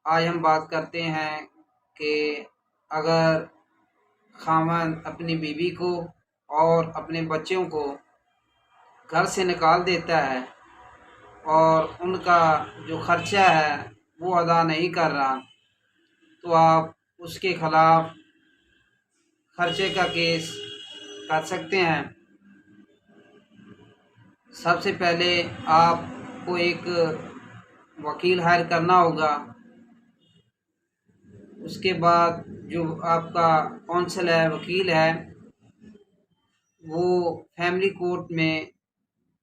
आज हम बात करते हैं कि अगर खामन अपनी बीवी को और अपने बच्चों को घर से निकाल देता है और उनका जो खर्चा है वो अदा नहीं कर रहा, तो आप उसके खिलाफ खर्चे का केस कर सकते हैं। सबसे पहले आपको एक वकील हायर करना होगा। उसके बाद जो आपका कौंसल है, वकील है, वो फैमिली कोर्ट में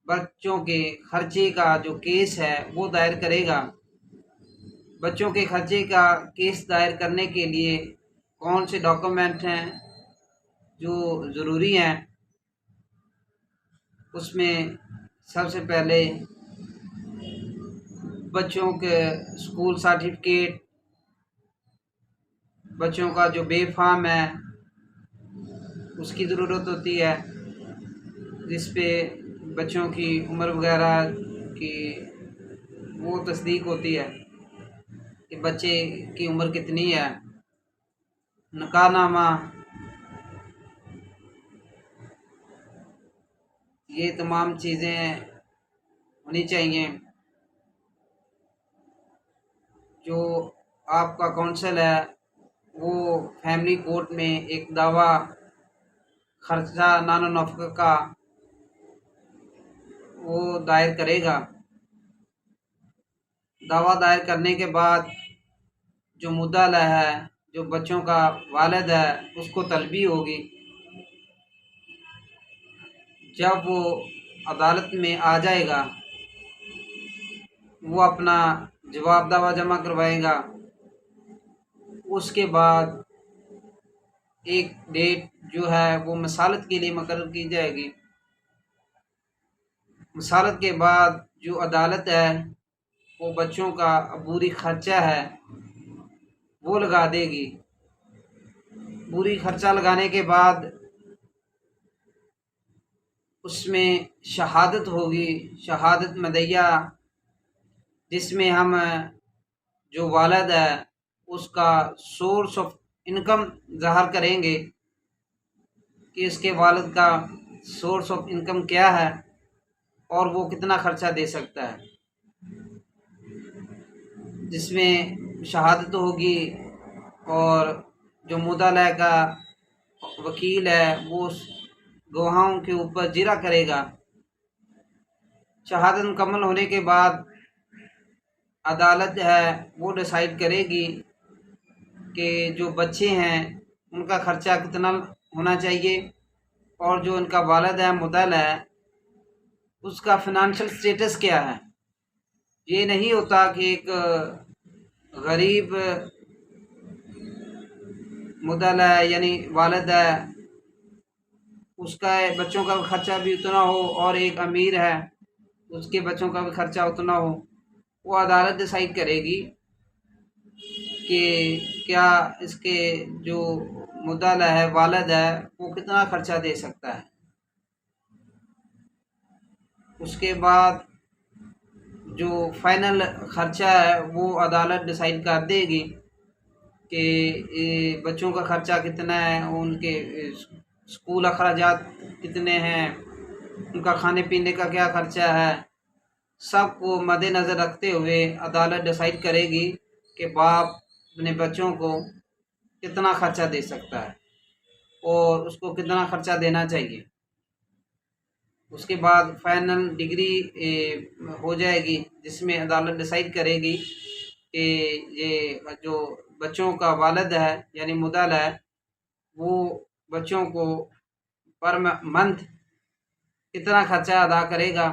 बच्चों के खर्चे का जो केस है वो दायर करेगा। बच्चों के खर्चे का केस दायर करने के लिए कौन से डॉक्यूमेंट हैं जो ज़रूरी हैं, उसमें सबसे पहले बच्चों के स्कूल सर्टिफिकेट, बच्चों का जो बे फार्म है उसकी ज़रूरत होती है, जिस पे बच्चों की उम्र वगैरह की वो तस्दीक होती है कि बच्चे की उम्र कितनी है। निकाहनामा, ये तमाम चीज़ें होनी चाहिए। जो आपका कौंसल है वो फैमिली कोर्ट में एक दावा खर्चा नानो नफ़क़ा का वो दायर करेगा। दावा दायर करने के बाद जो मुद्दअ है, जो बच्चों का वालिद है, उसको तलबी होगी। जब वो अदालत में आ जाएगा, वो अपना जवाब दावा जमा करवाएगा। उसके बाद एक डेट जो है वो मसालत के लिए मुकर्रर की जाएगी। मसालत के बाद जो अदालत है वो बच्चों का अबूरी खर्चा है वो लगा देगी। पूरी खर्चा लगाने के बाद उसमें शहादत होगी, शहादत मदइया, जिसमें हम जो वालिद है उसका सोर्स ऑफ इनकम ज़ाहिर करेंगे कि इसके वालिद का सोर्स ऑफ इनकम क्या है और वो कितना खर्चा दे सकता है। जिसमें शहादत होगी और जो मुद्दअ का वकील है वो गवाहों के ऊपर जिरा करेगा। शहादत मुकम्मल होने के बाद अदालत है वो डिसाइड करेगी कि जो बच्चे हैं उनका खर्चा कितना होना चाहिए और जो इनका वालिद है, मुद्दअ है, उसका फ़िनांशियल स्टेटस क्या है। ये नहीं होता कि एक गरीब मुद्दअ है यानी वालिद है, उसका बच्चों का खर्चा भी उतना हो, और एक अमीर है उसके बच्चों का भी खर्चा उतना हो। वो अदालत डिसाइड करेगी कि क्या इसके जो मुद्दअ है, वालिद है, वो कितना खर्चा दे सकता है। उसके बाद जो फाइनल खर्चा है वो अदालत डिसाइड कर देगी कि बच्चों का खर्चा कितना है, उनके स्कूल अखराजात कितने हैं, उनका खाने पीने का क्या खर्चा है। सबको मद्देनज़र रखते हुए अदालत डिसाइड करेगी कि बाप अपने बच्चों को कितना खर्चा दे सकता है और उसको कितना खर्चा देना चाहिए। उसके बाद फाइनल डिग्री हो जाएगी, जिसमें अदालत डिसाइड करेगी कि ये जो बच्चों का वालिद है यानी मुद्दअ है वो बच्चों को पर मंथ कितना खर्चा अदा करेगा।